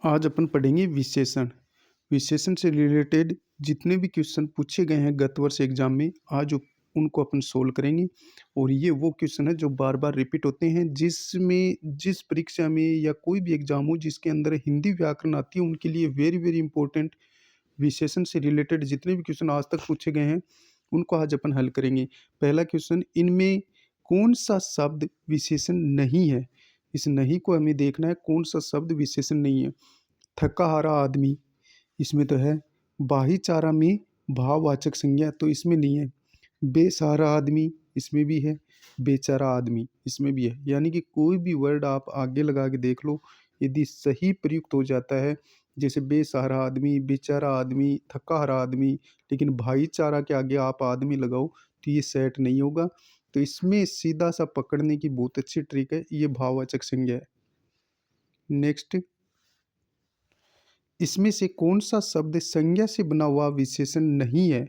आज अपन पढ़ेंगे विशेषण। विशेषण से रिलेटेड जितने भी क्वेश्चन पूछे गए हैं गत वर्ष एग्जाम में, आज उनको अपन सोल्व करेंगे। और ये वो क्वेश्चन है जो बार बार रिपीट होते हैं, जिसमें जिस परीक्षा में या कोई भी एग्जाम हो जिसके अंदर हिंदी व्याकरण आती है उनके लिए वेरी वेरी इंपॉर्टेंट विशेषण से रिलेटेड जितने भी क्वेश्चन आज तक पूछे गए हैं उनको आज अपन हल करेंगे। पहला क्वेश्चन, इनमें कौन सा शब्द विशेषण नहीं है? इस नहीं को हमें देखना है, कौन सा शब्द विशेषण नहीं है। थका हारा आदमी इसमें तो है। बाहीचारा में भाववाचक संज्ञा तो इसमें नहीं है। बेसहारा आदमी इसमें भी है। बेचारा आदमी इसमें भी है। यानी कि कोई भी वर्ड आप आगे लगा के देख लो, यदि सही प्रयुक्त हो जाता है, जैसे बेसहारा आदमी, बेचारा आदमी, थका हारा आदमी, लेकिन भाईचारा के आगे आप आदमी लगाओ तो ये सेट नहीं होगा। तो इसमें सीधा सा पकड़ने की बहुत अच्छी ट्रिक है, ये भाववाचक संज्ञा है। नेक्स्ट, इसमें से कौन सा शब्द संज्ञा से बना हुआ विशेषण नहीं है?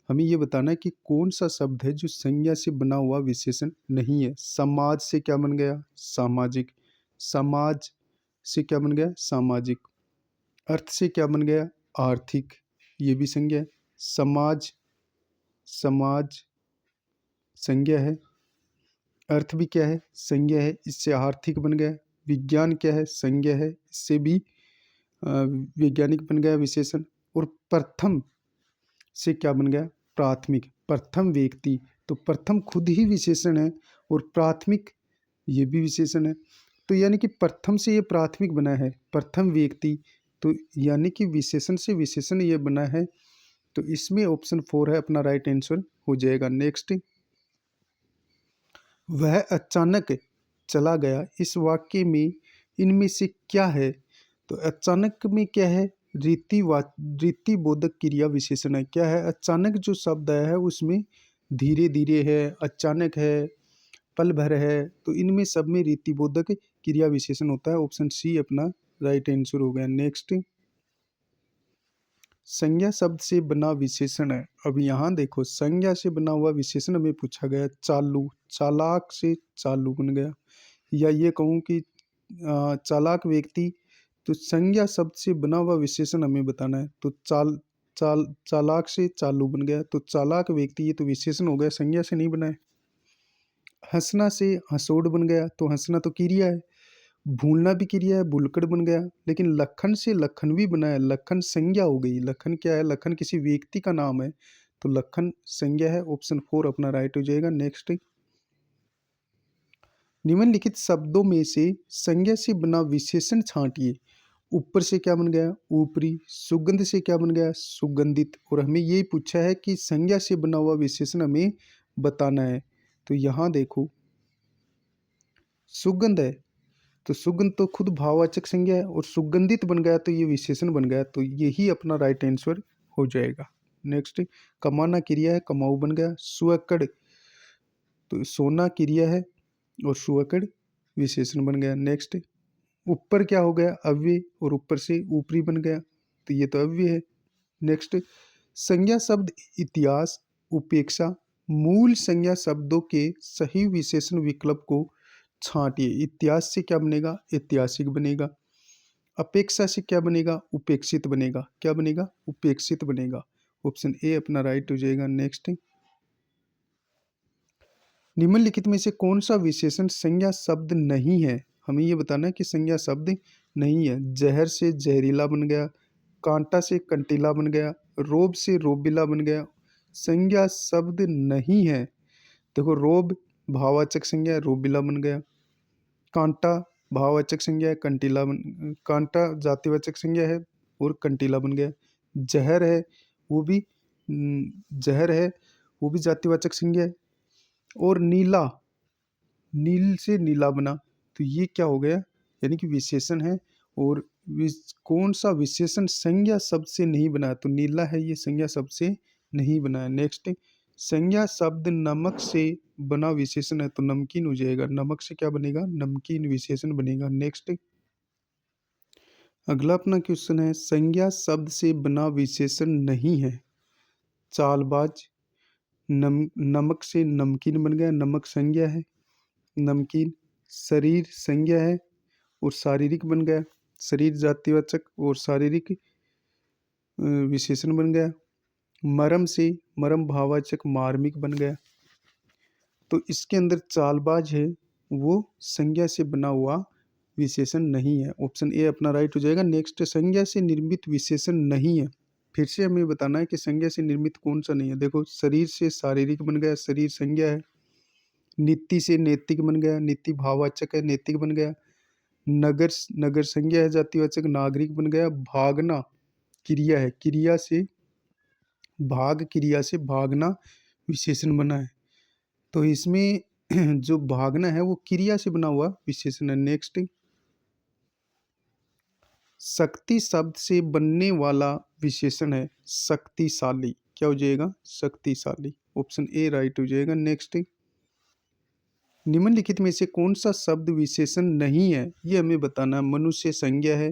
हमें ये बताना है कि कौन सा शब्द है जो संज्ञा से बना हुआ विशेषण नहीं है। समाज से क्या बन गया? सामाजिक। समाज से क्या बन गया? सामाजिक। अर्थ से क्या बन गया? आर्थिक। ये भी संज्ञा है। समाज, समाज संज्ञा है। अर्थ भी क्या है? संज्ञा है, इससे आर्थिक बन गया। विज्ञान क्या है? संज्ञा है, इससे भी वैज्ञानिक बन गया विशेषण। और प्रथम से क्या बन गया? प्राथमिक। प्रथम व्यक्ति, तो प्रथम खुद ही विशेषण है, और प्राथमिक ये भी विशेषण है। तो यानी कि प्रथम से ये प्राथमिक बना है, प्रथम व्यक्ति, तो यानी कि विशेषण से विशेषण ये बना है। तो इसमें ऑप्शन 4 है अपना राइट आंसर हो जाएगा। नेक्स्ट, वह अचानक चला गया, इस वाक्य में इनमें से क्या है? तो अचानक में क्या है? रीति बोधक क्रिया विशेषण है। क्या है? अचानक जो शब्द आया है उसमें धीरे धीरे है, अचानक है, पल भर है, तो इनमें सब में रीति बोधक क्रिया विशेषण होता है। ऑप्शन सी अपना राइट आंसर हो गया। नेक्स्ट, संज्ञा शब्द से बना विशेषण है। अब यहाँ देखो, संज्ञा से बना हुआ विशेषण में पूछा गया चालू, चालाक से चालू बन गया। या ये कहूँ कि चालाक व्यक्ति, तो संज्ञा शब्द से बना हुआ विशेषण हमें बताना है। तो चालाक से चालू बन गया, तो चालाक व्यक्ति ये तो विशेषण हो गया, संज्ञा से नहीं बना है। हंसना से हंसोड़ बन गया, तो हंसना तो क्रिया है। भूलना भी क्रिया है, भूलकड़ बन गया। लेकिन लखन से लखन भी बना है, लखन संज्ञा हो गई। लखन क्या है? लखन किसी व्यक्ति का नाम है, तो लखन संज्ञा है। ऑप्शन 4 अपना राइट हो जाएगा। नेक्स्ट, निम्नलिखित शब्दों में से संज्ञा से बना विशेषण छांटिए। ऊपर से क्या बन गया? ऊपरी। सुगंध से क्या बन गया? सुगंधित। और हमें ये पूछा है कि संज्ञा से बना हुआ विशेषण हमें बताना है। तो यहाँ देखो, सुगंध है, तो सुगंध तो खुद भाववाचक संज्ञा है, और सुगंधित बन गया तो ये विशेषण बन गया, तो यही अपना राइट आंसर हो जाएगा। नेक्स्ट, कमाना क्रिया है, कमाऊ बन गया। सुअकड़, तो सोना क्रिया है, और सुअकड़ विशेषण बन गया। नेक्स्ट, ऊपर क्या हो गया? अव्यय, और ऊपर से ऊपरी बन गया, तो ये तो अव्यय है। नेक्स्ट, संज्ञा शब्द इतिहास, उपेक्षा, मूल संज्ञा शब्दों के सही विशेषण विकल्प को छांटिए। इतिहास से क्या बनेगा? ऐतिहासिक बनेगा। अपेक्षा से क्या बनेगा? उपेक्षित बनेगा। क्या बनेगा? उपेक्षित बनेगा। ऑप्शन ए अपना राइट हो जाएगा। नेक्स्ट, निम्नलिखित में से कौन सा विशेषण संज्ञा शब्द नहीं है? हमें ये बताना है कि संज्ञा शब्द नहीं है। जहर से जहरीला बन गया, कांटा से कंटीला बन गया, रोब से रोबिला बन गया। संज्ञा शब्द नहीं है। देखो, रोब भाववाचक संज्ञा है, रोबिला बन गया। कांटा भाववाचक संज्ञा है, कांटा जातिवाचक संज्ञा है, और कंटीला बन गया। जहर है, वो भी जहर है, वो भी जातिवाचक संज्ञा है। और नीला, नील से नीला बना, तो ये क्या हो गया? यानी कि विशेषण है। और कौन सा विशेषण संज्ञा शब्द से नहीं बना? तो नीला है, ये संज्ञा शब्द से नहीं बना है। नेक्स्ट, संज्ञा शब्द नमक से बना विशेषण है, तो नमकीन हो जाएगा। नमक से क्या बनेगा? नमकीन विशेषण बनेगा। नेक्स्ट, अगला अपना क्वेश्चन है, संज्ञा शब्द से बना विशेषण नहीं है। चालबाज, नमक से नमकीन बन गया, नमक संज्ञा है। नमकीन, शरीर संज्ञा है, और शारीरिक बन गया। शरीर जातिवाचक और शारीरिक विशेषण बन गया। मरम से मरम भाववाचक मार्मिक बन गया। तो इसके अंदर चालबाज है वो संज्ञा से बना हुआ विशेषण नहीं है। ऑप्शन ए अपना राइट हो जाएगा। नेक्स्ट, संज्ञा से निर्मित विशेषण नहीं है। फिर से हमें बताना है कि संज्ञा से निर्मित कौन सा नहीं है। देखो, शरीर से शारीरिक बन गया, शरीर संज्ञा है। नीति से नैतिक बन गया, नीति भाववाचक है, नैतिक बन गया। नगर नगर संज्ञा है, जातिवाचक, नागरिक बन गया। भागना क्रिया है, क्रिया से भाग, क्रिया से भागना विशेषण बना है। तो इसमें जो भागना है वो क्रिया से बना हुआ विशेषण है। नेक्स्ट, शक्ति शब्द से बनने वाला विशेषण है शक्तिशाली। क्या हो जाएगा? शक्तिशाली। ऑप्शन ए राइट हो जाएगा। नेक्स्ट, निम्नलिखित में से कौन सा शब्द विशेषण नहीं है, ये हमें बताना है। मनुष्य संज्ञा है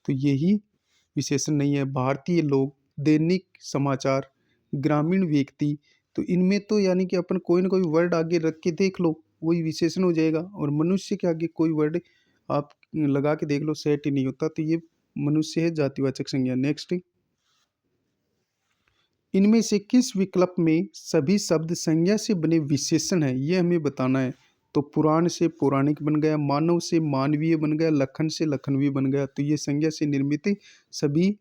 तो यही विशेषण नहीं है। भारतीय लोग, दैनिक समाचार, ग्रामीण व्यक्ति, तो इनमें तो यानी कि अपन कोई ना कोई वर्ड आगे रख के देख लो, वही विशेषण हो जाएगा। और मनुष्य के आगे कोई वर्ड आप लगा के देख लो, सेट ही नहीं होता, तो ये मनुष्य है जातिवाचक संज्ञा। नेक्स्ट, इनमें से किस विकल्प में सभी शब्द संज्ञा से बने विशेषण है, ये हमें बताना है। तो पुराण से पौराणिक बन गया, मानव से मानवीय बन गया, लखन से लखनवी बन गया। तो ये संज्ञा से निर्मित सभी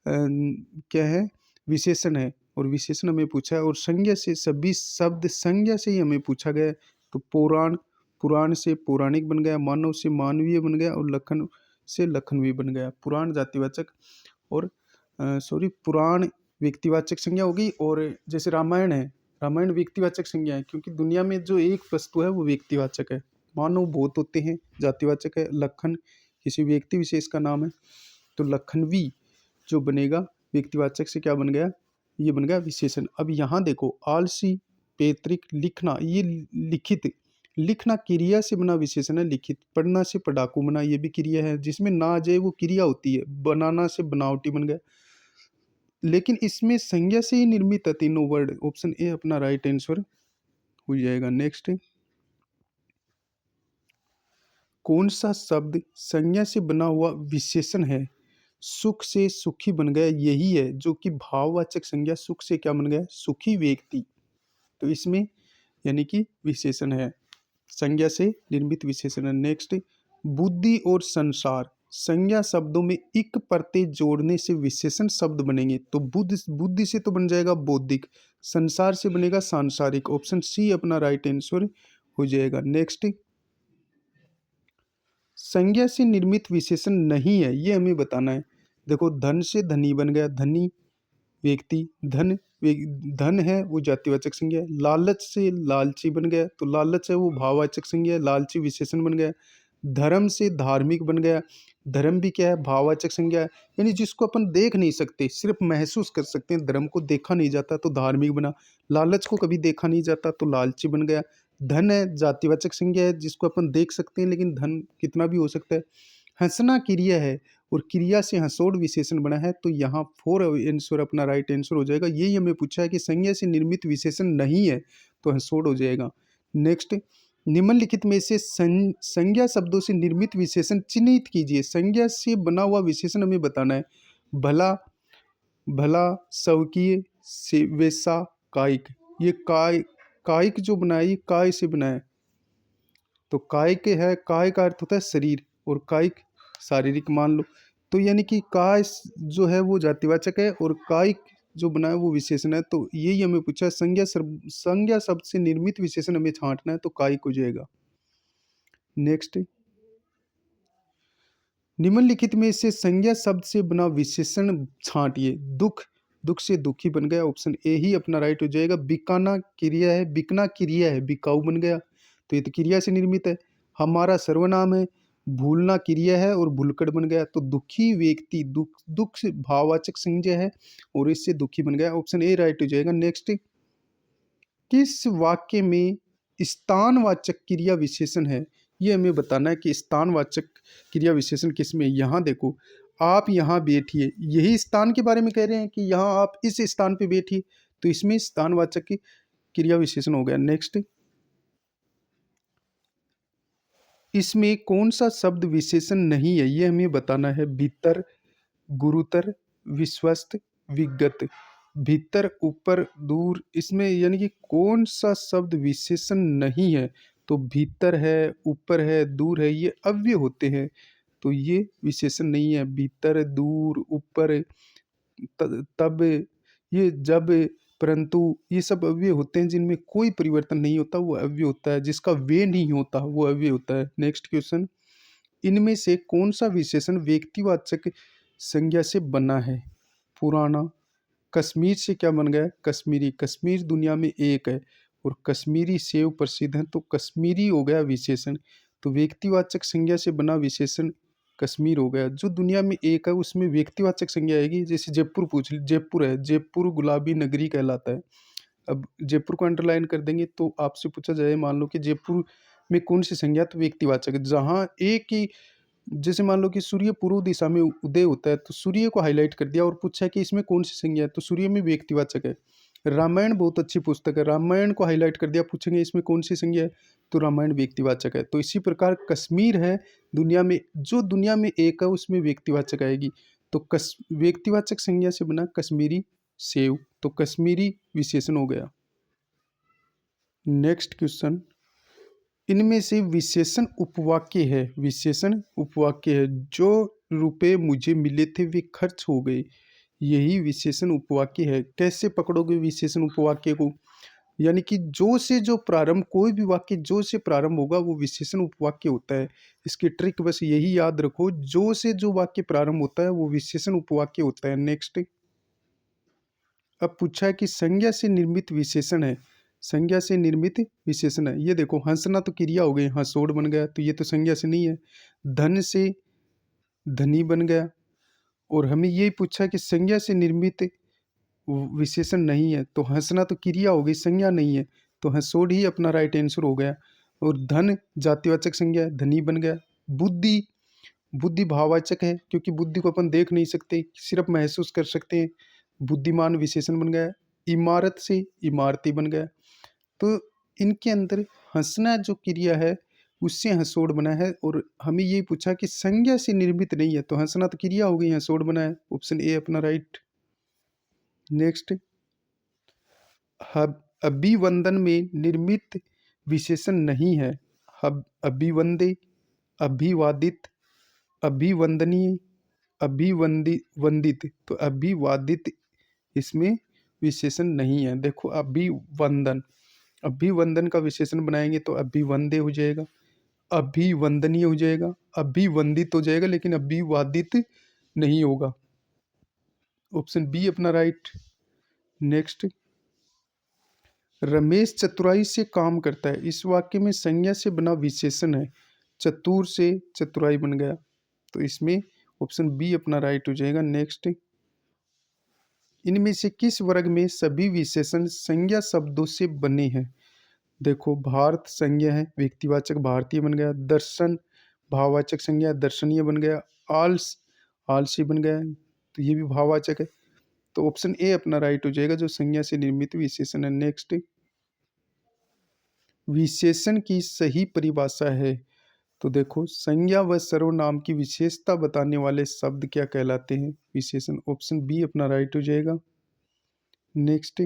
क्या है? विशेषण है। और विशेषण हमें पूछा है, और संज्ञा से सभी शब्द संज्ञा से ही हमें पूछा गया है। तो पुराण से पौराणिक बन गया, मानव से मानवीय बन गया, और लखन से लखनवी बन गया। पुराण जातिवाचक और पुराण व्यक्तिवाचक संज्ञा होगी। और जैसे रामायण है, रामायण व्यक्तिवाचक संज्ञा है, क्योंकि दुनिया में जो एक वस्तु है वो व्यक्तिवाचक है। मानव बहुत होते हैं, जातिवाचक है। लखन किसी व्यक्ति विशेष का नाम है। तो लखनवी जो बनेगा व्यक्तिवाचक से क्या बन गया? ये बन गया विशेषण। अब यहाँ देखो, आलसी, पैतृक, लिखना, ये लिखित, लिखना क्रिया से बना विशेषण है। लिखित, पढ़ना से पढ़ाकू बना, ये भी क्रिया है। जिसमें ना आ जाए वो क्रिया होती है। बनाना से बनावटी बन गया। लेकिन इसमें संज्ञा से ही निर्मित है तीनों वर्ड। ऑप्शन ए अपना राइट आंसर हो जाएगा। नेक्स्ट, कौन सा शब्द संज्ञा से बना हुआ विशेषण है? सुख से सुखी बन गया, यही है जो कि भाववाचक संज्ञा। सुख से क्या बन गया? सुखी व्यक्ति। तो इसमें यानी कि विशेषण है, संज्ञा से निर्मित विशेषण है। नेक्स्ट, बुद्धि और संसार, संज्ञा शब्दों में इक प्रत्यय जोड़ने से विशेषण शब्द बनेंगे। तो बुद्धि से तो बन जाएगा बौद्धिक, संसार से बनेगा सांसारिक। ऑप्शन सी अपना राइट आंसर हो जाएगा। नेक्स्ट, संज्ञा से निर्मित विशेषण नहीं है, ये हमें बताना है। देखो, धन से धनी बन गया, धनी व्यक्ति। धन है वो जातिवाचक संज्ञा है। लालच से लालची बन गया, तो लालच है वो भाववाचक संज्ञा है, लालची विशेषण बन गया। धर्म से धार्मिक बन गया, धर्म भी क्या है? भाववाचक संज्ञा है। यानी जिसको अपन देख नहीं सकते, सिर्फ महसूस कर सकते हैं। धर्म को देखा नहीं जाता तो धार्मिक बना। लालच को कभी देखा नहीं जाता तो लालची बन गया। धन है जातिवाचक संज्ञा है, जिसको अपन देख सकते हैं, लेकिन धन कितना भी हो सकता है। हंसना क्रिया है, और क्रिया से हंसोड़ विशेषण बना है। तो यहाँ फोर आंसर अपना राइट आंसर हो जाएगा। यही हमें पूछा है कि संज्ञा से निर्मित विशेषण नहीं है, तो हंसोड़ हो जाएगा। नेक्स्ट, निम्नलिखित में से संज्ञा शब्दों से निर्मित विशेषण चिन्हित कीजिए। संज्ञा से बना हुआ विशेषण हमें बताना है। भला, भला, स्वकीय, वेशा, कायिक। ये कायिक जो बना है, ये काय से बना है। तो काय के है, काय का अर्थ होता है शरीर, और कायिक शारीरिक मान लो। तो यानी कि काय जो है वो जातिवाचक है, और कायिक जो बना है वो विशेषण है। तो यही हमें पूछा है, संज्ञा शब्द से निर्मित विशेषण हमें छांटना है, तो कायिक हो जाएगा। नेक्स्ट, निम्नलिखित में से संज्ञा शब्द से बना विशेषण छांटिए। दुख, दुख से दुखी बन गया। ऑप्शन ए ही अपना राइट हो जाएगा। बिकाना क्रिया है, बिकना क्रिया है, बिकाऊ बन गया, तो ये तो क्रिया से निर्मित है। हमारा सर्वनाम है, भूलना क्रिया है, और भूलकड़ बन गया। तो दुखी व्यक्ति, दुख से भाववाचक संज्ञा है, और इससे दुखी बन गया। ऑप्शन ए राइट हो जाएगा। नेक्स्ट, किस वाक्य में स्थानवाचक क्रिया विशेषण है, ये हमें बताना है कि स्थानवाचक क्रिया विशेषण किस में। यहाँ देखो, आप यहाँ बैठिए, यही स्थान के बारे में कह रहे हैं कि यहाँ आप इस स्थान पे बैठिए, तो इसमें स्थानवाचक की क्रिया विशेषण हो गया। नेक्स्ट, इसमें कौन सा शब्द विशेषण नहीं है ये हमें बताना है। भीतर, गुरुतर, विश्वस्त, विगत। भीतर, ऊपर, दूर, इसमें यानी कि कौन सा शब्द विशेषण नहीं है। तो भीतर है, ऊपर है, दूर है, ये अव्यय होते हैं, तो ये विशेषण नहीं है। भीतर, दूर, ऊपर, तब, ये जब, परंतु, ये सब अव्यय होते हैं जिनमें कोई परिवर्तन नहीं होता, वो अव्यय होता है। जिसका वे नहीं होता वो अव्यय होता है। नेक्स्ट क्वेश्चन, इनमें से कौन सा विशेषण व्यक्तिवाचक संज्ञा से बना है। पुराना। कश्मीर से क्या बन गया, कश्मीरी। कश्मीर दुनिया में एक है और कश्मीरी सेव प्रसिद्ध है, तो कश्मीरी हो गया विशेषण। तो व्यक्तिवाचक संज्ञा से बना विशेषण कश्मीर हो गया। जो दुनिया में एक है उसमें व्यक्तिवाचक संज्ञा आएगी। जैसे जयपुर पूछ ली, जयपुर है, जयपुर गुलाबी नगरी कहलाता है। अब जयपुर को अंडरलाइन कर देंगे तो आपसे पूछा जाए, मान लो कि जयपुर में कौन सी संज्ञा, तो व्यक्तिवाचक है। जहाँ एक ही, जैसे मान लो कि सूर्य पूर्व दिशा में उदय होता है तो सूर्य को हाईलाइट कर दिया और पूछा कि इसमें कौन सी संज्ञा है, तो सूर्य में व्यक्तिवाचक है। रामायण बहुत अच्छी पुस्तक है, रामायण को हाईलाइट कर दिया, पूछेंगे इसमें कौन सी संज्ञा है, तो रामायण व्यक्तिवाचक है। तो इसी प्रकार कश्मीर है दुनिया में, जो दुनिया में एक है उसमें व्यक्तिवाचक आएगी। तो व्यक्तिवाचक संज्ञा से बना कश्मीरी सेव, तो कश्मीरी विशेषण हो गया। नेक्स्ट क्वेश्चन, इनमें से विशेषण उपवाक्य है। विशेषण उपवाक्य है। जो रुपए मुझे मिले थे वे खर्च हो गए, यही विशेषण उपवाक्य है। कैसे पकड़ोगे विशेषण उपवाक्य को, यानी कि जो से जो प्रारंभ, कोई भी वाक्य जो से प्रारंभ होगा वो विशेषण उपवाक्य होता है। इसकी ट्रिक बस यही याद रखो, जो से जो वाक्य प्रारंभ होता है वो विशेषण उपवाक्य होता है। नेक्स्ट, अब पूछा है कि संज्ञा से निर्मित विशेषण है। संज्ञा से निर्मित विशेषण है, ये देखो, हंसना तो क्रिया हो गई, हंसोड़ बन गया, तो ये तो संज्ञा से नहीं है। धन से धनी बन गया, और हमें ये पूछा कि संज्ञा से निर्मित विशेषण नहीं है, तो हंसना तो क्रिया हो गई, संज्ञा नहीं है, तो हंसोड़ ही अपना राइट आंसर हो गया। और धन जातिवाचक संज्ञा है, धनी बन गया। बुद्धि, बुद्धि भाववाचक है, क्योंकि बुद्धि को अपन देख नहीं सकते, सिर्फ महसूस कर सकते हैं। बुद्धिमान विशेषण बन गया। इमारत से इमारती बन गया। तो इनके अंदर हंसना जो क्रिया है उससे हंसोड़ बना है, और हमें ये पूछा कि संज्ञा से निर्मित नहीं है, तो हंसना तो क्रिया हो गई, हंसोड़ बना है। ऑप्शन ए अपना राइट। नेक्स्ट, अभिवंदन में निर्मित विशेषण नहीं है। अभिवंदे, अभिवादित, अभिवंदनीय, वंदित, तो अभिवादित इसमें विशेषण नहीं है। देखो, अभिवंदन, अभिवंदन का विशेषण बनाएंगे तो अभिवंदे हो जाएगा, अभिवंदनीय हो जाएगा, अभिवंदित हो जाएगा, लेकिन अभिवादित नहीं होगा। ऑप्शन बी अपना राइट। नेक्स्ट, रमेश चतुराई से काम करता है, इस वाक्य में संज्ञा से बना विशेषण है। चतुर से चतुराई बन गया, तो इसमें ऑप्शन बी अपना राइट हो जाएगा। नेक्स्ट, इनमें से किस वर्ग में सभी विशेषण संज्ञा शब्दों से बने हैं। देखो, भारत संज्ञा है, व्यक्तिवाचक भारतीय बन गया। दर्शन भाववाचक संज्ञा, दर्शनीय बन गया। आलस, आलसी बन गया, तो ये भी भाववाचक है। तो ऑप्शन ए अपना राइट हो जाएगा, जो संज्ञा से निर्मित विशेषण है। नेक्स्ट, विशेषण की सही परिभाषा है। तो देखो, संज्ञा व सर्वनाम की विशेषता बताने वाले शब्द क्या कहलाते हैं, विशेषण। ऑप्शन बी अपना राइट हो जाएगा। नेक्स्ट,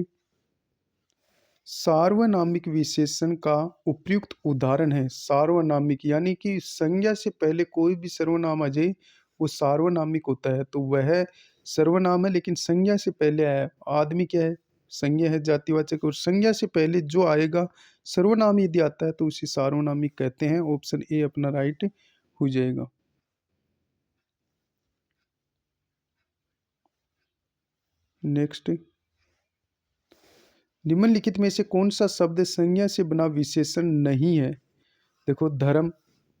सार्वनामिक विशेषण का उपयुक्त उदाहरण है। सार्वनामिक यानी कि संज्ञा से पहले कोई भी सर्वनाम आ जाए वो सार्वनामिक होता है, तो वह सर्वनाम है लेकिन संज्ञा से पहले आया। आदमी क्या है, संज्ञा है, जातिवाचक, और संज्ञा से पहले जो आएगा सर्वनाम यदि आता है तो उसे सार्वनामिक कहते हैं। ऑप्शन ए अपना राइट हो जाएगा। नेक्स्ट, निम्नलिखित में से कौन सा शब्द संज्ञा से बना विशेषण नहीं है। देखो, धर्म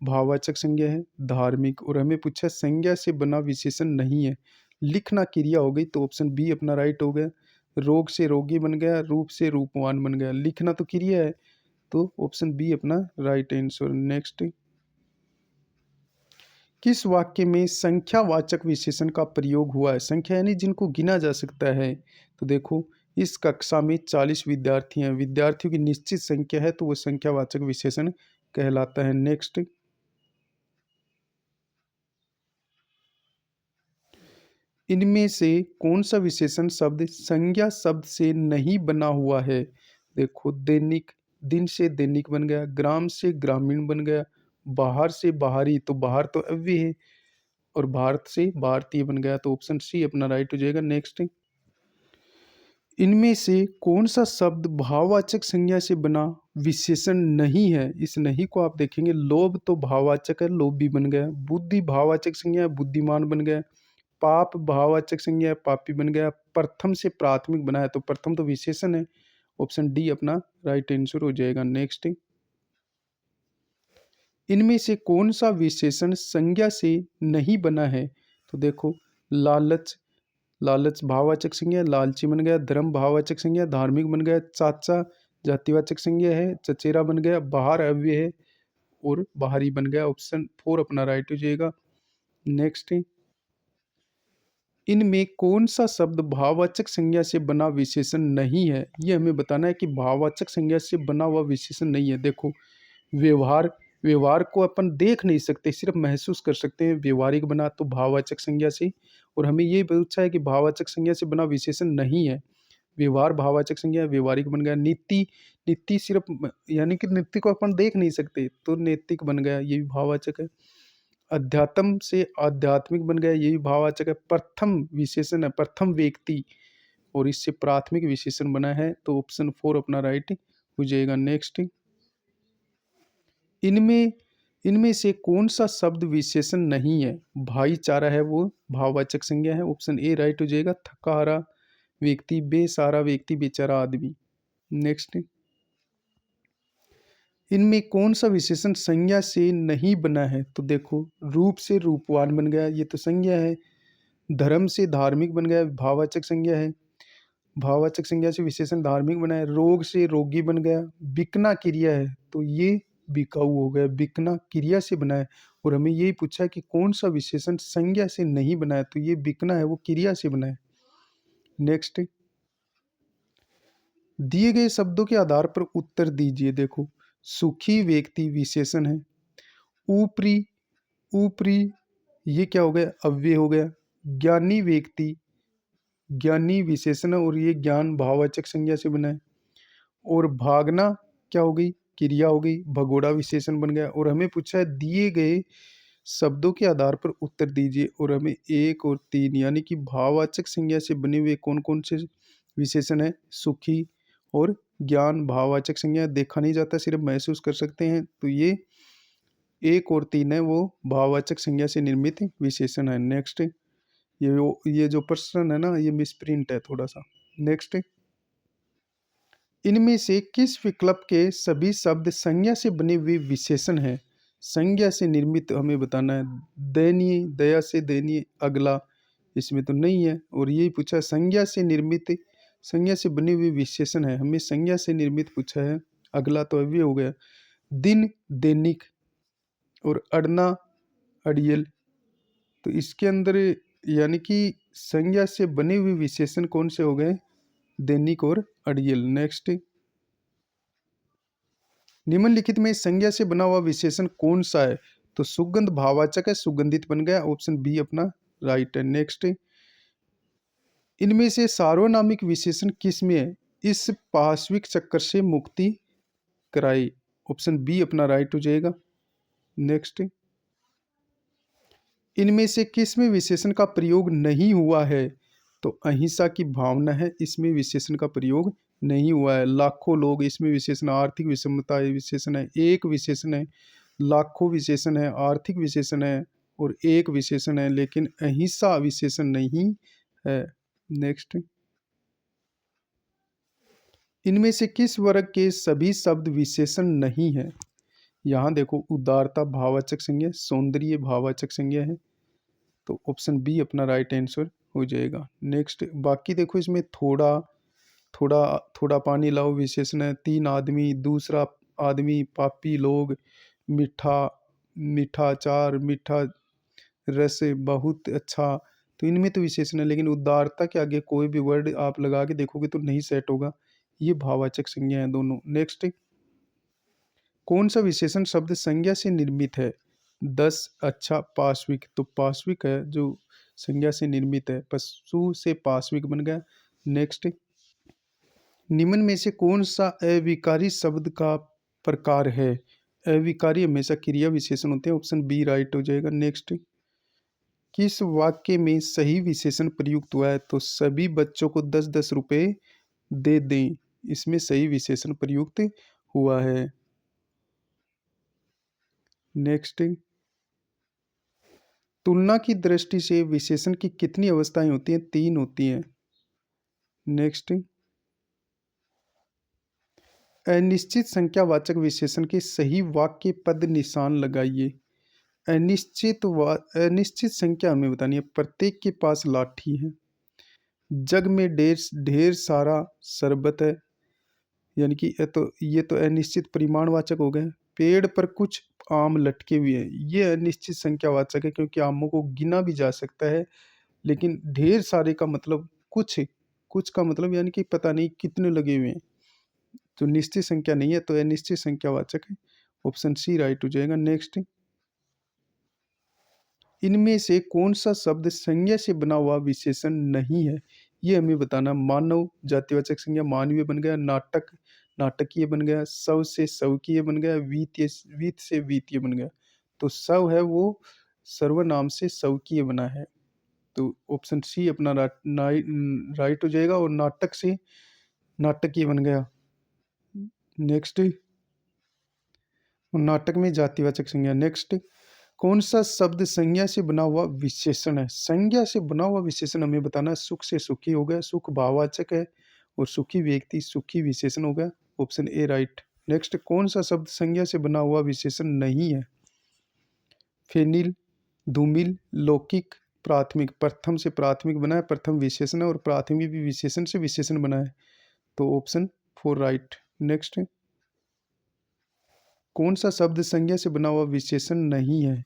भाववाचक संज्ञा है, धार्मिक, और हमें पूछा संज्ञा से बना विशेषण नहीं है। लिखना क्रिया हो गई, तो ऑप्शन बी अपना राइट हो गया। रोग से रोगी बन गया, रूप से रूपवान बन गया, लिखना तो क्रिया है, तो ऑप्शन बी अपना राइट आंसर। नेक्स्ट, किस वाक्य में संख्यावाचक विशेषण का प्रयोग हुआ है। संख्या यानी जिनको गिना जा सकता है। तो देखो, इस कक्षा में 40 विद्यार्थी हैं, विद्यार्थियों की निश्चित संख्या है, तो वो संख्यावाचक विशेषण कहलाता है। नेक्स्ट, इनमें से कौन सा विशेषण शब्द संज्ञा शब्द से नहीं बना हुआ है? देखो, दैनिक, दिन से दैनिक बन गया, ग्राम से ग्रामीण बन गया, बाहर से बाहरी, तो बाहर तो अव्यय है, और भारत से भारतीय बन गया, तो ऑप्शन सी अपना राइट हो जाएगा। नेक्स्ट, इनमें से कौन सा शब्द भाववाचक संज्ञा से बना विशेषण नहीं है? इस नहीं को आप देखेंगे, लोभ तो भाववाचक है, लोभी बन गया, बुद्धि भाववाचक संज्ञा है, बुद्धिमान बन गया, पाप भाववाचक संज्ञा है, पापी बन गया, प्रथम से प्राथमिक बना है, तो प्रथम तो विशेषण है, ऑप्शन डी अपना राइट आंसर हो जाएगा। नेक्स्ट, इनमें से कौन सा विशेषण संज्ञा से नहीं बना है? तो देखो, लालच, लालच भाववाचक संज्ञा है, लालची बन गया, धर्म भाववाचक संज्ञा है, धार्मिक बन गया, चाचा जातिवाचक संज्ञा है, चचेरा बन गया, बाहर अव्यय है, और बाहरी बन गया, ऑप्शन फोर अपना राइट हो जाएगा। नेक्स्ट, इनमें कौन सा शब्द भाववाचक संज्ञा से बना विशेषण नहीं है? ये हमें बताना है कि भाववाचक संज्ञा से बना हुआ विशेषण नहीं है। देखो, व्यवहार, व्यवहार को अपन देख नहीं सकते, सिर्फ महसूस कर सकते हैं, व्यवहारिक बना तो भाववाचक संज्ञा से, और हमें ये पूछा है कि भाववाचक संज्ञा से बना विशेषण नहीं है। व्यवहार भाववाचक संज्ञा है, व्यवहारिक बन गया, नीति, नीति सिर्फ यानी कि नीति को अपन देख नहीं सकते, तो नैतिक बन गया, ये भी भाववाचक है। अध्यात्म से आध्यात्मिक बन गया, ये भी भाववाचक है। प्रथम विशेषण है, प्रथम व्यक्ति, और इससे प्राथमिक विशेषण बना है, तो ऑप्शन फोर अपना राइट हो जाएगा। नेक्स्ट, इनमें इनमें से कौन सा शब्द विशेषण नहीं है? भाईचारा है, वो भाववाचक संज्ञा है, ऑप्शन ए राइट हो जाएगा। थका हारा व्यक्ति, बेसहारा व्यक्ति, बेचारा आदमी। नेक्स्ट, इनमें कौन सा विशेषण संज्ञा से नहीं बना है? तो देखो, रूप से रूपवान बन गया, ये तो संज्ञा है। धर्म से धार्मिक बन गया, भाववाचक संज्ञा है, भाववाचक संज्ञा से विशेषण धार्मिक बना है। रोग से रोगी बन गया, बिकना क्रिया है, तो ये बिकाऊ हो गया, बिकना क्रिया से बना है, और हमें यही पूछा है कि कौन सा विशेषण संज्ञा से नहीं बना है, तो ये बिकना है, वो क्रिया से बना है। नेक्स्ट, दिए गए शब्दों के आधार पर उत्तर दीजिए। देखो, सुखी व्यक्ति विशेषण है, ऊपरी, ऊपरी ये क्या हो गया? अव्यय हो गया। ज्ञानी व्यक्ति, ज्ञानी विशेषण है, और ये ज्ञान भाववाचक संज्ञा से बना है। और भागना क्या हो गई? क्रिया हो गई, भगोड़ा विशेषण बन गया। और हमें पूछा है दिए गए शब्दों के आधार पर उत्तर दीजिए, और हमें एक और तीन यानी कि भाववाचक संज्ञा से बने हुए कौन कौन से विशेषण है? सुखी और ज्ञान भाववाचक संज्ञा, देखा नहीं जाता, सिर्फ महसूस कर सकते हैं, तो ये एक और तीन है वो भाववाचक संज्ञा से निर्मित विशेषण है। नेक्स्ट, ये जो प्रश्न है ना, ये मिसप्रिंट है थोड़ा सा। नेक्स्ट, इनमें से किस विकल्प के सभी शब्द संज्ञा से बने हुए विशेषण हैं? संज्ञा से निर्मित हमें बताना है। दयनीय, दया से दयनीय, अगला, इसमें तो नहीं है। और यही पूछा संज्ञा से निर्मित, संज्ञा से बने हुए विशेषण है, हमें संज्ञा से निर्मित पूछा है, अगला तो अभी हो गया। दिन, दैनिक, और अड़ना, अड़ियल, तो इसके अंदर यानी कि संज्ञा से बने हुए विशेषण कौन से हो गए? दैनिक और अड़ियल। नेक्स्ट, निम्नलिखित में संज्ञा से बना हुआ विशेषण कौन सा है? तो सुगंध भाववाचक है, सुगंधित बन गया, ऑप्शन बी अपना राइट है। नेक्स्ट, इनमें से सार्वनामिक विशेषण किस में है? इस पाश्विक चक्कर से मुक्ति कराई, ऑप्शन बी अपना राइट हो जाएगा। नेक्स्ट, इनमें से किस में विशेषण का प्रयोग नहीं हुआ है? तो अहिंसा की भावना है, इसमें विशेषण का प्रयोग नहीं हुआ है। लाखों लोग, इसमें विशेषण, आर्थिक विषमता ये विशेषण है, एक विशेषण है, लाखों विशेषण है, आर्थिक विशेषण है, और एक विशेषण है, लेकिन अहिंसा विशेषण नहीं है। नेक्स्ट, इनमें से किस वर्ग के सभी शब्द विशेषण नहीं है? यहाँ देखो, उदारता भाववाचक संज्ञा, सौंदर्य भाववाचक संज्ञा है, तो ऑप्शन बी अपना राइट आंसर हो जाएगा। नेक्स्ट, बाकी देखो, इसमें थोड़ा थोड़ा थोड़ा पानी लाओ विशेषण है, तीन आदमी, दूसरा आदमी, पापी लोग, मीठा, मीठा अचार, मीठा रस, बहुत अच्छा, तो इनमें तो विशेषण है, लेकिन उदारता के आगे कोई भी वर्ड आप लगा के देखोगे तो नहीं सेट होगा, ये भाववाचक संज्ञा है दोनों। नेक्स्ट, कौन सा विशेषण शब्द संज्ञा से निर्मित है? 10 अच्छा पाश्विक, तो पाश्विक है जो संज्ञा से निर्मित है, पशु से पाश्विक बन गया। नेक्स्ट, निम्न में से कौन सा अविकारी शब्द का प्रकार है? अविकारी हमेशा क्रिया विशेषण होते हैं, ऑप्शन बी राइट हो जाएगा। नेक्स्ट, किस वाक्य में सही विशेषण प्रयुक्त हुआ है? तो सभी बच्चों को 10-10 रुपए दे दें, इसमें सही विशेषण प्रयुक्त हुआ है। नेक्स्ट, तुलना की दृष्टि से विशेषण की कितनी अवस्थाएं होती हैं? 3 होती हैं। नेक्स्ट, अनिश्चित संख्यावाचक विशेषण के सही वाक्य पद निशान लगाइए। अनिश्चित संख्या हमें बतानी है। प्रत्येक के पास लाठी है। जग में ढेर ढेर सारा शरबत है, यानी कि ये तो अनिश्चित परिमाणवाचक हो गए। पेड़ पर कुछ आम लटके हुए हैं, ये अनिश्चित संख्यावाचक है क्योंकि आमों को गिना भी जा सकता है, लेकिन ढेर सारे का मतलब कुछ, कुछ का मतलब यानी कि पता नहीं कितने लगे हुए हैं, तो निश्चित संख्या नहीं है, तो अनिश्चित संख्यावाचक है। ऑप्शन सी राइट हो जाएगा। नेक्स्ट, इनमें से कौन सा शब्द संज्ञा से बना हुआ विशेषण नहीं है? ये हमें बताना। मानव जातिवाचक संज्ञा मानवीय बन गया, नाटक नाटकीय बन गया, शव से शवकीय बन गया, वीत से वीतीय बन गया। तो शव है वो सर्वनाम से शवकीय बना है, तो ऑप्शन सी अपना राइट हो जाएगा। और नाटक से नाटकीय बन गया। नेक्स्ट, नाटक में जातिवाचक संज्ञा। नेक्स्ट, कौन सा शब्द संज्ञा से बना हुआ विशेषण है? संज्ञा से बना हुआ विशेषण हमें बताना है। सुख से सुखी हो गया, सुख भाववाचक है, और सुखी व्यक्ति सुखी विशेषण हो गया। Option A right. नेक्स्ट, कौन सा शब्द संज्ञा से बना हुआ विशेषण नहीं है? फेनिल, धूमिल, लौकिक, प्राथमिक। प्रथम से प्राथमिक बना है, प्रथम विशेषण है, और प्राथमिक भी विशेषण से विशेषण बना है, तो ऑप्शन फोर राइट। नेक्स्ट, कौन सा शब्द संज्ञा से बना हुआ विशेषण नहीं है?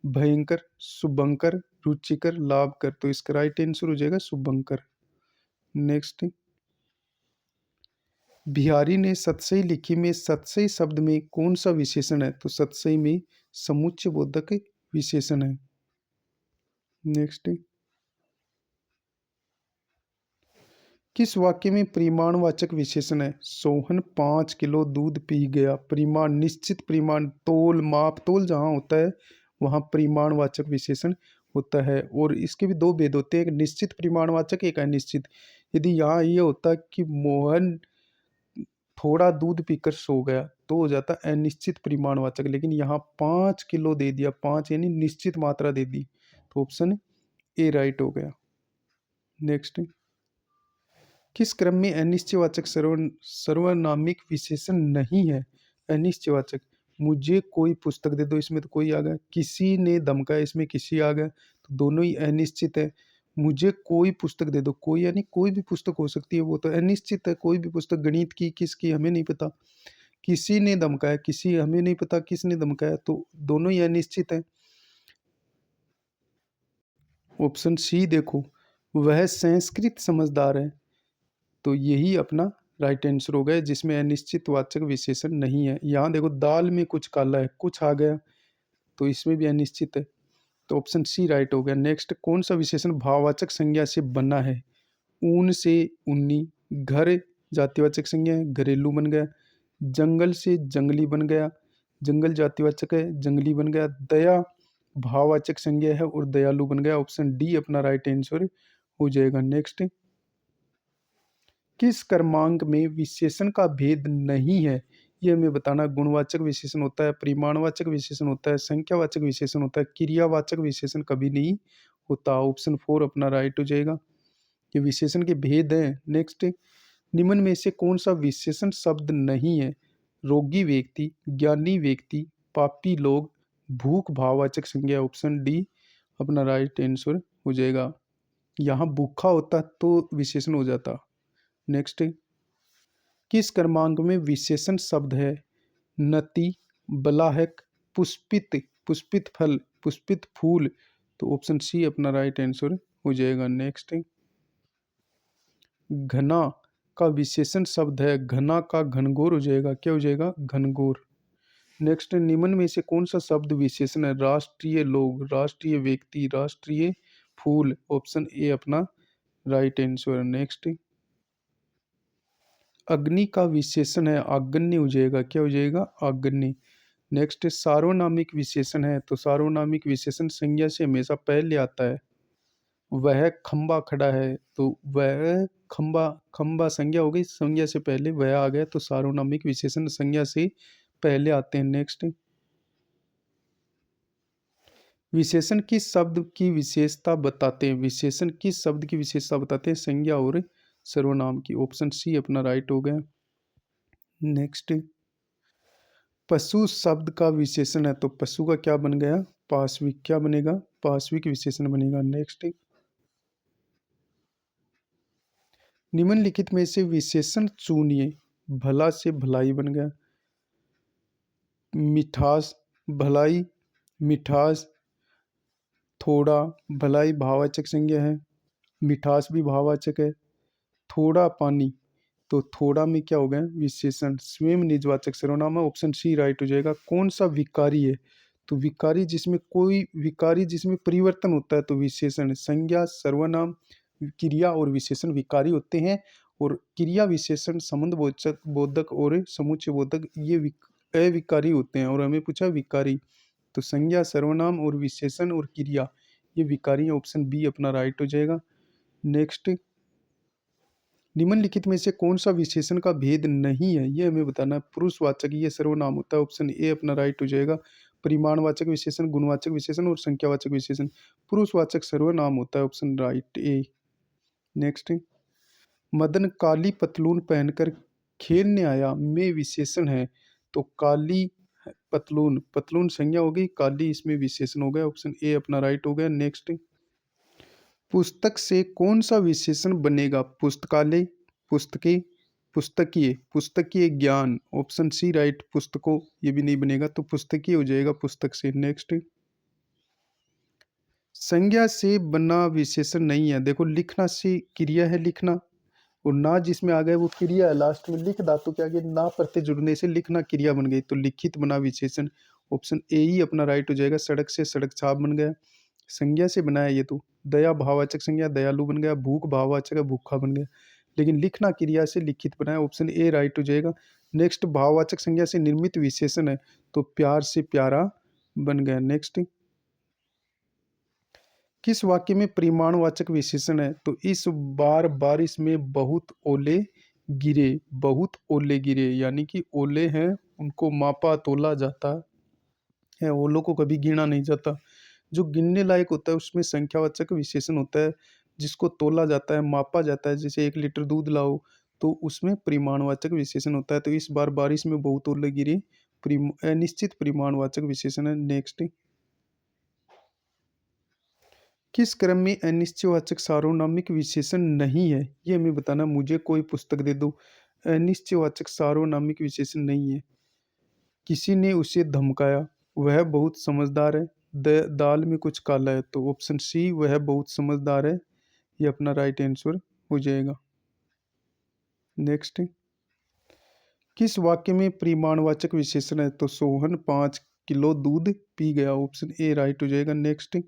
भयंकर, शुभंकर, रुचिकर, लाभकर, तो इसका राइट आंसर हो जाएगा शुभंकर। नेक्स्ट, बिहारी ने सतसई लिखी में सतसई शब्द में कौन सा विशेषण है? तो सतसई में समुच्चय बोधक विशेषण है। नेक्स्ट, किस वाक्य में परिमाणवाचक विशेषण है? सोहन 5 किलो दूध पी गया। परिमाण, निश्चित परिमाण, तोल, माप, तोल जहाँ होता है वहाँ परिमाणवाचक विशेषण होता है। और इसके भी दो भेद होते हैं, एक निश्चित परिमाणवाचक, एक अनिश्चित। यदि यहाँ ये होता कि मोहन थोड़ा दूध पीकर सो गया तो हो जाता अनिश्चित परिमाणवाचक, लेकिन यहाँ 5 किलो दे दिया, 5 यानी निश्चित मात्रा दे दी, तो ऑप्शन ए राइट हो गया। नेक्स्ट, किस क्रम में अनिश्चयवाचक सर्वनामिक विशेषण नहीं है? अनिश्चयवाचक, मुझे कोई पुस्तक दे दो, इसमें तो कोई आ गया। किसी ने धमकाया, इसमें किसी आ गया, तो दोनों ही अनिश्चित है। मुझे कोई पुस्तक दे दो, कोई यानी कोई भी पुस्तक हो सकती है, वो तो अनिश्चित है। कोई भी पुस्तक, गणित की, किसकी, हमें नहीं पता। किसी ने धमकाया, किसी, हमें नहीं पता किसने धमकाया, तो दोनों ही अनिश्चित है। ऑप्शन सी देखो, वह संस्कृत समझदार है, तो यही अपना राइट आंसर हो गया, जिसमें अनिश्चित वाचक विशेषण नहीं है। यहाँ देखो, दाल में कुछ काला है, कुछ आ गया, तो इसमें भी अनिश्चित है, तो ऑप्शन सी राइट हो गया। नेक्स्ट, कौन सा विशेषण भाववाचक संज्ञा से बना है? ऊन से उन्नी, घर जातिवाचक संज्ञा है, घरेलू बन गया। जंगल से जंगली बन गया, जंगल जातिवाचक है, जंगली बन गया। दया भाववाचक संज्ञा है और दयालु बन गया। ऑप्शन डी अपना राइट आंसर हो जाएगा। नेक्स्ट, किस क्रमांक में विशेषण का भेद नहीं है? ये हमें बताना। गुणवाचक विशेषण होता है, परिमाणवाचक विशेषण होता है, संख्यावाचक विशेषण होता है, क्रियावाचक विशेषण कभी नहीं होता। ऑप्शन फोर अपना राइट हो जाएगा। ये विशेषण के भेद हैं। नेक्स्ट, निम्न में से कौन सा विशेषण शब्द नहीं है? रोगी व्यक्ति, ज्ञानी व्यक्ति, पापी लोग, भूख भाववाचक संज्ञा। ऑप्शन डी अपना राइट आंसर हो जाएगा। यहाँ भूखा होता तो विशेषण हो जाता। नेक्स्ट, किस क्रमांक में विशेषण शब्द है? नति, बलाहक, पुष्पित, पुष्पित फल, पुष्पित फूल, तो ऑप्शन सी अपना राइट आंसर हो जाएगा। नेक्स्ट, घना का विशेषण शब्द है, घना का घनघोर हो जाएगा, क्या हो जाएगा? घनघोर। नेक्स्ट, निम्न में से कौन सा शब्द विशेषण है? राष्ट्रीय लोग, राष्ट्रीय व्यक्ति, राष्ट्रीय फूल। ऑप्शन ए अपना राइट आंसर। नेक्स्ट, अग्नि का विशेषण है आग्न्य हो जाएगा। क्या हो जाएगा? आग्न्य। नेक्स्ट, सार्वनामिक विशेषण है तो सार्वनामिक विशेषण संज्ञा से हमेशा पहले आता है। वह खंबा खड़ा है तो वह खंबा, खंबा संज्ञा हो गई, संज्ञा से पहले वह आ गया तो सार्वनामिक विशेषण संज्ञा से पहले आते हैं। नेक्स्ट, विशेषण किस शब्द की विशेषता बताते हैं? विशेषण किस शब्द की विशेषता बताते हैं? संज्ञा और सर्वनाम की। ऑप्शन सी अपना राइट हो गया। नेक्स्ट, पशु शब्द का विशेषण है तो पशु का क्या बन गया? पाश्विक। क्या बनेगा? पाश्विक विशेषण बनेगा। नेक्स्ट, निम्नलिखित में से विशेषण चुनिए। भला से भलाई बन गया। मिठास, भलाई, मिठास, थोड़ा, भलाई भाववाचक संज्ञा है, मिठास भी भाववाचक है। थोड़ा पानी, तो थोड़ा में क्या हो गया? विशेषण। स्वयं निजवाचक सर्वनाम है। ऑप्शन सी राइट हो जाएगा। कौन सा विकारी है? तो विकारी जिसमें कोई, विकारी जिसमें परिवर्तन होता है तो विशेषण। संज्ञा, सर्वनाम, क्रिया और विशेषण विकारी होते हैं। और क्रिया विशेषण संबंध बोधक बोधक और समुच्चय बोधक ये अविकारी होते हैं। और हमें पूछा विकारी, तो संज्ञा, सर्वनाम और विशेषण और क्रिया ये विकारी है। ऑप्शन बी अपना राइट हो जाएगा। नेक्स्ट, निम्नलिखित में से कौन सा विशेषण का भेद नहीं है? ये हमें बताना है। पुरुषवाचक ये सर्वनाम होता है। ऑप्शन ए अपना राइट हो जाएगा। परिमाणवाचक विशेषण, गुणवाचक विशेषण और संख्यावाचक विशेषण। पुरुषवाचक सर्वनाम होता है। ऑप्शन राइट ए। नेक्स्ट, मदन काली पतलून पहनकर खेलने आया में विशेषण है तो काली पतलून, पतलून संज्ञा हो गई, काली इसमें विशेषण हो गया। ऑप्शन ए अपना राइट हो गया। नेक्स्ट, पुस्तक से कौन सा विशेषण बनेगा? पुस्तकालय, पुस्तकें, पुस्तकीय, पुस्तकीय ज्ञान। Option C right. पुस्तकों ये भी नहीं बनेगा तो पुस्तकीय हो जाएगा पुस्तक से। नेक्स्ट, संज्ञा से बना विशेषण नहीं है। देखो, लिखना से क्रिया है लिखना, और ना जिसमें आ गए वो क्रिया है। लास्ट में लिख धातु के आगे ना प्रत्यय जुड़ने से लिखना क्रिया बन गई तो लिखित बना विशेषण। ऑप्शन ए ही अपना राइट हो जाएगा। सड़क से सड़क छाप बन गया, संज्ञा से बनाया ये तो। दया भाववाचक संज्ञा, दयालु बन गया। भूख भाववाचक है, भूखा बन गया। लेकिन लिखना क्रिया से लिखित बनाया। ऑप्शन ए राइट हो जाएगा। नेक्स्ट, भाववाचक संज्ञा से निर्मित विशेषण है तो प्यार से प्यारा बन गया। नेक्स्ट, किस वाक्य में परिमाणवाचक विशेषण है? तो इस बार बारिश में बहुत ओले गिरे। बहुत ओले गिरे यानी कि ओले हैं उनको मापा तोला जाता है, ओलों को कभी गिना नहीं जाता। जो गिनने लायक होता है उसमें संख्यावाचक विशेषण होता है, जिसको तोला जाता है, मापा जाता है। जैसे 1 लीटर दूध लाओ तो उसमें परिमाणवाचक विशेषण होता है। तो इस बार बारिश में बहुत ओले गिरे अनिश्चित परिमाणवाचक विशेषण है। नेक्स्ट, किस क्रम में अनिश्चयवाचक सार्वनामिक विशेषण नहीं है? ये हमें बताना। मुझे कोई पुस्तक दे दो, अनिश्चयवाचक सार्वनामिक विशेषण नहीं है। किसी ने उसे धमकाया, वह बहुत समझदार है। दाल में कुछ काला है तो ऑप्शन सी वह बहुत समझदार है ये अपना राइट आंसर हो जाएगा। नेक्स्ट, किस वाक्य में परिमाणवाचक विशेषण है? तो सोहन 5 किलो दूध पी गया। ऑप्शन ए राइट हो जाएगा। नेक्स्ट,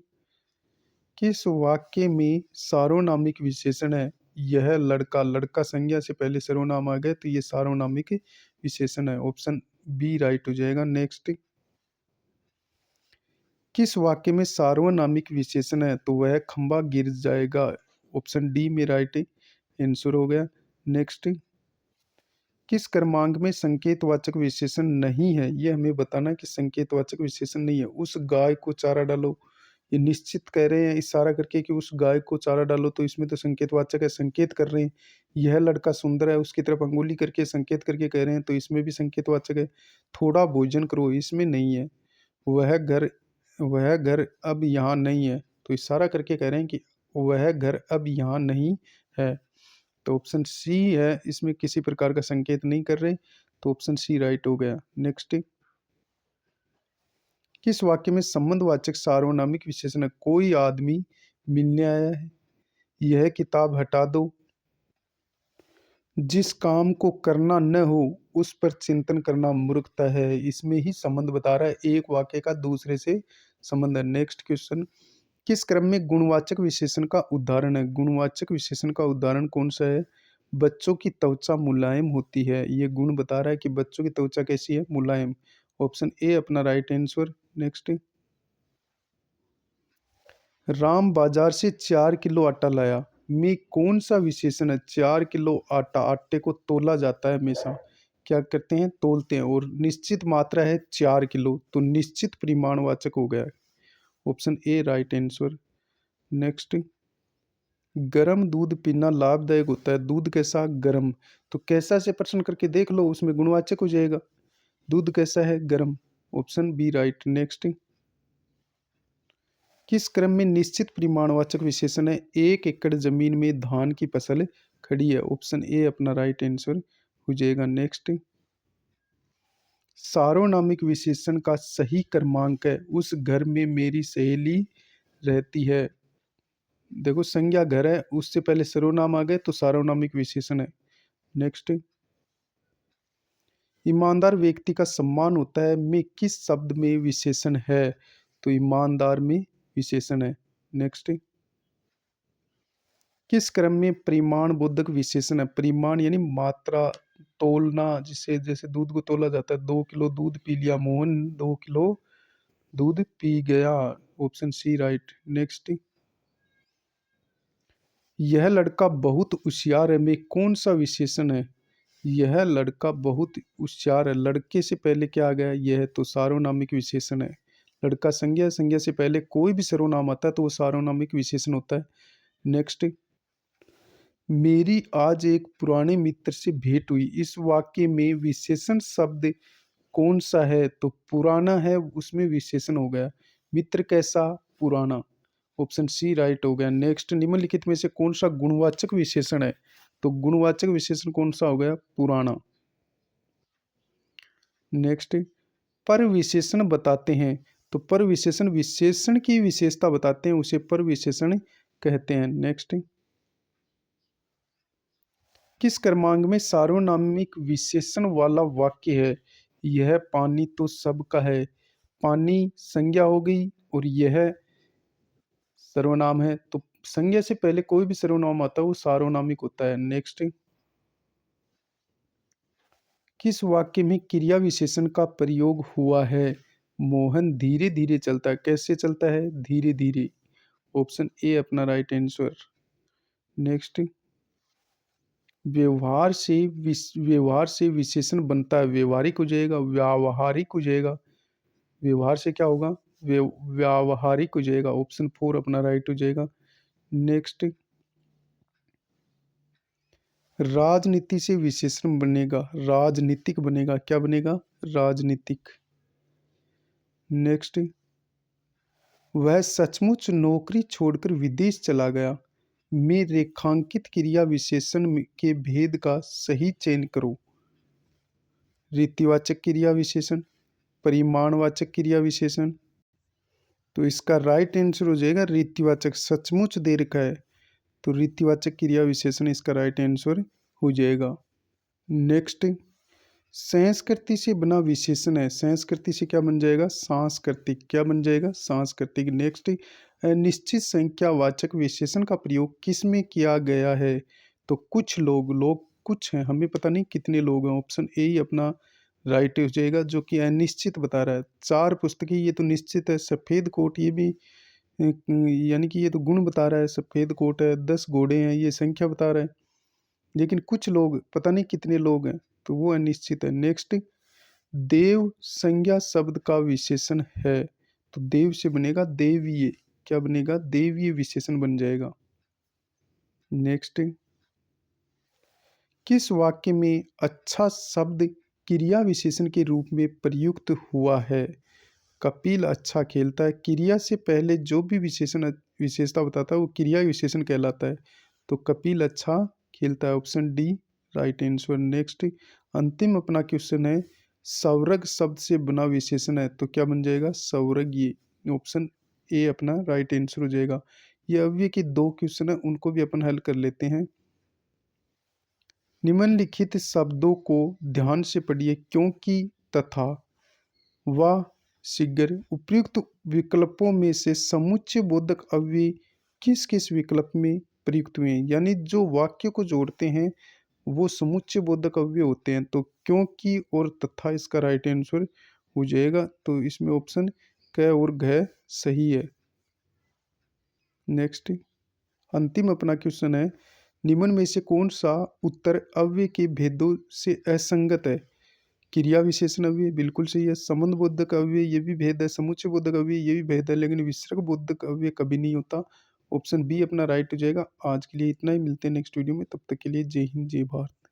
किस वाक्य में सार्वनामिक विशेषण है? यह लड़का, लड़का संज्ञा से पहले सर्वनाम आ गया तो ये सार्वनामिक विशेषण है। ऑप्शन बी राइट हो जाएगा। नेक्स्ट, किस वाक्य में सार्वनामिक विशेषण है? तो वह खंबा गिर जाएगा। ऑप्शन डी में राइट आंसर हो गया। नेक्स्ट, किस क्रमांक में संकेतवाचक विशेषण नहीं है? ये हमें बताना है कि संकेतवाचक विशेषण नहीं है। उस गाय को चारा डालो, ये निश्चित कह रहे हैं इशारा करके कि उस गाय को चारा डालो तो इसमें तो संकेतवाचक है, संकेत कर रहे हैं। यह लड़का सुंदर है उसकी तरफ अंगुली करके संकेत करके कह रहे हैं तो इसमें भी संकेतवाचक है। थोड़ा भोजन करो इसमें नहीं है। वह घर, वह घर अब यहाँ नहीं है तो इशारा करके कह रहे हैं कि वह घर अब यहाँ नहीं है। तो ऑप्शन सी है, इसमें किसी प्रकार का संकेत नहीं कर रहे तो ऑप्शन सी राइट हो गया। नेक्स्ट, किस वाक्य में संबंधवाचक सार्वनामिक विशेषण है? कोई आदमी मिलने आया है, यह किताब हटा दो, जिस काम को करना न हो उस पर चिंतन करना मूर्खता है। इसमें ही संबंध बता रहा है, एक वाक्य का दूसरे से संबंध है। नेक्स्ट क्वेश्चन, किस क्रम में गुणवाचक विशेषण का उदाहरण है? गुणवाचक विशेषण का उदाहरण कौन सा है? बच्चों की त्वचा मुलायम होती है, ये गुण बता रहा है कि बच्चों की त्वचा कैसी है? मुलायम। ऑप्शन ए अपना राइट आंसर। नेक्स्ट, राम बाजार से 4 किलो आटा लाया, में कौन सा विशेषण है? 4 किलो आटा, आटे को तोला जाता है हमेशा, क्या करते हैं? तोलते हैं, और निश्चित मात्रा है 4 किलो, तो निश्चित परिमाणवाचक हो गया। Option A right answer. Next, गरम दूध पीना लाभदायक होता है, दूध कैसा? गरम। तो कैसा से प्रश्न करके देख लो, उसमें गुणवाचक हो जाएगा। दूध कैसा है? गरम। Option B right. नेक्स्ट, किस क्रम में निश्चित परिमाणवाचक विशेषण है? 1 एकड़ जमीन में धान की फसल खड़ी है। ऑप्शन ए अपना राइट आंसर हो जाएगा। नेक्स्ट, सार्वनामिक विशेषण का सही क्रमांक है, उस घर में मेरी सहेली रहती है। देखो संज्ञा घर है, उससे पहले सर्वनाम आ गए तो सार्वनामिक विशेषण है। नेक्स्ट, ईमानदार व्यक्ति का सम्मान होता है, में किस शब्द में विशेषण है? तो ईमानदार में विशेषण है। नेक्स्ट, किस क्रम में परिमाण बोधक विशेषण है? परिमाण यानी मात्रा, तोलना, जिसे जैसे दूध को तोला जाता है, 2 किलो दूध पी लिया मोहन, 2 किलो दूध पी गया। Option C right. नेक्स्ट, यह लड़का बहुत होशियार है, में कौन सा विशेषण है? यह लड़का बहुत होशियार है, लड़के से पहले क्या आ गया? यह, तो सार्वनामिक विशेषण है। लड़का संज्ञा है, संज्ञा से पहले कोई भी सर्वनाम आता है तो वो सार्वनामिक विशेषण होता है। नेक्स्ट, मेरी आज एक पुराने मित्र से भेंट हुई, इस वाक्य में विशेषण शब्द कौन सा है? तो पुराना है, उसमें विशेषण हो गया। मित्र कैसा? पुराना। ऑप्शन सी राइट हो गया। नेक्स्ट, निम्नलिखित में से कौन सा गुणवाचक विशेषण है? तो गुणवाचक विशेषण कौन सा हो गया? पुराना। नेक्स्ट, पर विशेषण बताते हैं, तो पर विशेषण विशेषण की विशेषता बताते हैं, उसे पर विशेषण कहते हैं। नेक्स्ट, किस क्रमांक में सार्वनामिक विशेषण वाला वाक्य है? यह पानी तो सबका है, पानी संज्ञा हो गई और यह सर्वनाम है, तो संज्ञा से पहले कोई भी सर्वनाम आता है वो सार्वनामिक होता है। नेक्स्ट, किस वाक्य में क्रिया विशेषण का प्रयोग हुआ है? मोहन धीरे धीरे चलता है, कैसे चलता है? धीरे धीरे। ऑप्शन ए अपना राइट आंसर। नेक्स्ट, व्यवहार से विशेषण बनता है, व्यवहारिक हो जाएगा, व्यावहारिक हो जाएगा। व्यवहार से क्या होगा? व्यावहारिक हो जाएगा। ऑप्शन फोर अपना राइट हो जाएगा। नेक्स्ट, राजनीति से विशेषण बनेगा, राजनीतिक बनेगा, क्या बनेगा? राजनीतिक। नेक्स्ट, वह सचमुच नौकरी छोड़कर विदेश चला गया, में रेखांकित क्रिया विशेषण के भेद का सही चयन करो। रीतिवाचक क्रिया विशेषण, परिमाणवाचक क्रिया विशेषण, तो इसका राइट आंसर हो जाएगा रीतिवाचक। सचमुच दे रखा है तो रीतिवाचक क्रिया विशेषण इसका राइट आंसर हो जाएगा। नेक्स्ट, संस्कृति से बना विशेषण है, संस्कृति से क्या बन जाएगा? सांस्कृतिक, क्या बन जाएगा? सांस्कृतिक। नेक्स्ट, निश्चित संख्यावाचक विशेषण का प्रयोग किस में किया गया है? तो कुछ लोग, लोग कुछ हैं, हमें पता नहीं कितने लोग हैं। ऑप्शन ए ही अपना राइट हो जाएगा, जो कि अनिश्चित बता रहा है। 4 पुस्तकें, ये तो निश्चित है। सफ़ेद कोट, ये भी यानी कि ये तो गुण बता रहा है, सफ़ेद कोट है। 10 घोड़े हैं, ये संख्या बता रहा है। लेकिन कुछ लोग, पता नहीं कितने लोग हैं, तो वो अनिश्चित है। नेक्स्ट, देव संज्ञा शब्द का विशेषण है, तो देव से बनेगा देवीय, क्या बनेगा? देवीय विशेषण बन जाएगा। नेक्स्ट, किस वाक्य में अच्छा शब्द क्रिया विशेषण के रूप में प्रयुक्त हुआ है? कपिल अच्छा खेलता है, क्रिया से पहले जो भी विशेषण विशेषता बताता है वो क्रिया विशेषण कहलाता है, तो कपिल अच्छा खेलता है। Option D right answer. Next, अंतिम अपना क्वेश्चन है, सौरग शब्द से बना विशेषण है, तो क्या बन जाएगा? सौरगीय। ऑप्शन ए अपना राइट आंसर हो जाएगा। ये अव्यय के 2 क्वेश्चन है, उनको भी अपन हल कर लेते हैं। निम्नलिखित शब्दों को ध्यान से पढ़िए क्योंकि तथा व शीघ्र उपयुक्त विकल्पों में से समुच्चय बोधक अव्यय किस किस विकल्प में प्रयुक्त हुए हैं। यानी जो वाक्य को जोड़ते हैं वो समुच्चय बोधक अव्यय होते हैं। तो क्योंकि और तथा इसका राइट आंसर हो जाएगा। तो इसमें ऑप्शन क और घ सही है। नेक्स्ट अंतिम अपना क्वेश्चन है, निम्न में से कौन सा उत्तर अव्यय के भेदों से असंगत है। क्रिया विशेषण अव्यय बिल्कुल सही है। संबंध बोधक अव्यय ये भी भेद है। समुच्चय बोधक अव्यय ये भी भेद है, लेकिन विसर्ग बोधक अव्यय कभी नहीं होता। ऑप्शन बी अपना राइट हो जाएगा। आज के लिए इतना ही, मिलते हैं नेक्स्ट वीडियो में, तब तक के लिए जय हिंद जय भारत।